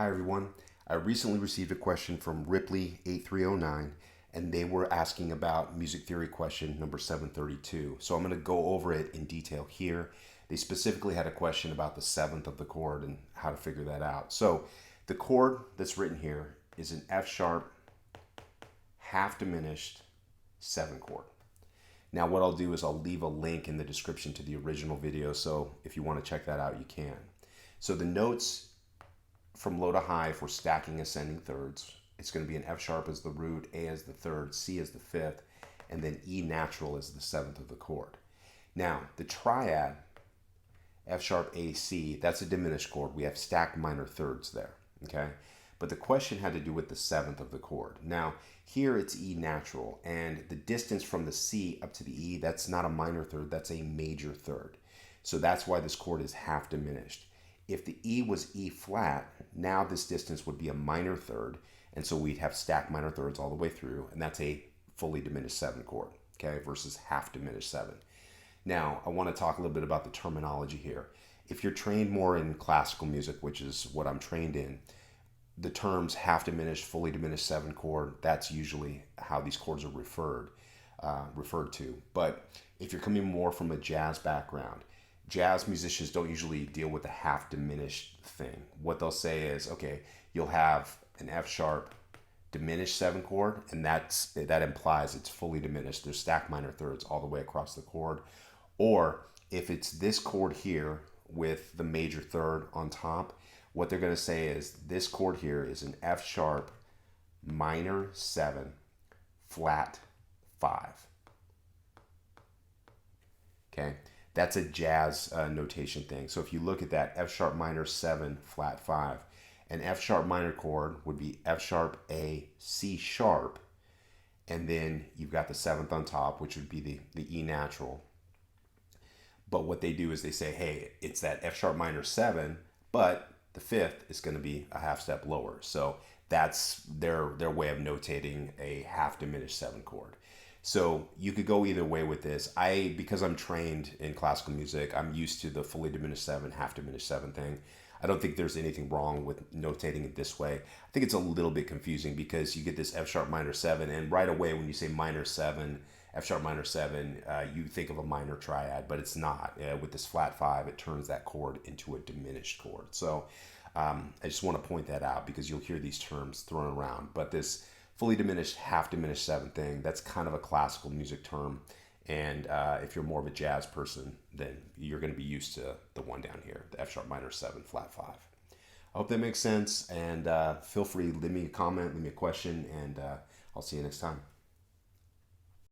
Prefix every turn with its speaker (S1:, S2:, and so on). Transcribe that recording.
S1: Hi everyone. I recently received a question from Ripley8309 and they were asking about music theory question number 732. So I'm going to go over it in detail here. They specifically had a question about the seventh of the chord and how to figure that out. So the chord that's written here is an F sharp half diminished 7 chord. Now what I'll do is I'll leave a link in the description to the original video, so if you want to check that out you can. So the notes from low to high, if we're stacking ascending thirds, it's going to be an F sharp as the root, A as the third, C as the fifth, and then E natural as the seventh of the chord. Now, the triad, F sharp, A, C, that's a diminished chord. We have stacked minor thirds there, okay? But the question had to do with the seventh of the chord. Now, here it's E natural, and the distance from the C up to the E, that's not a minor third, that's a major third. So that's why this chord is half diminished. If the E was E flat, now this distance would be a minor third, and so we'd have stacked minor thirds all the way through, and that's a fully diminished 7 chord, okay, versus half diminished 7. Now, I want to talk a little bit about the terminology here. If you're trained more in classical music, which is what I'm trained in, the terms half diminished, fully diminished 7 chord, that's usually how these chords are referred to. But if you're coming more from a jazz background, jazz musicians don't usually deal with the half diminished thing. What they'll say is, okay, you'll have an F sharp diminished 7 chord, and that implies it's fully diminished. There's stacked minor thirds all the way across the chord. Or if it's this chord here with the major third on top, what they're going to say is this chord here is an F sharp minor 7 flat 5. Okay, that's a jazz notation thing. So if you look at that, F sharp minor 7 flat 5, an F sharp minor chord would be F sharp A C sharp, and then you've got the seventh on top, which would be the E natural. But what they do is they say, hey, it's that F sharp minor 7, but the fifth is going to be a half step lower. So that's their way of notating a half diminished 7 chord. So you could go either way with this. Because I'm trained in classical music, I'm used to the fully diminished 7, half diminished 7 thing. I don't think there's anything wrong with notating it this way. I think it's a little bit confusing because you get this F sharp minor 7, and right away when you say minor 7, F sharp minor 7, you think of a minor triad, but it's not. With this flat 5, it turns that chord into a diminished chord. So I just want to point that out because you'll hear these terms thrown around. But this fully diminished, half diminished 7 thing, that's kind of a classical music term. And if you're more of a jazz person, then you're going to be used to the one down here, the F sharp minor 7 flat 5. I hope that makes sense, and feel free, leave me a comment, leave me a question, and I'll see you next time.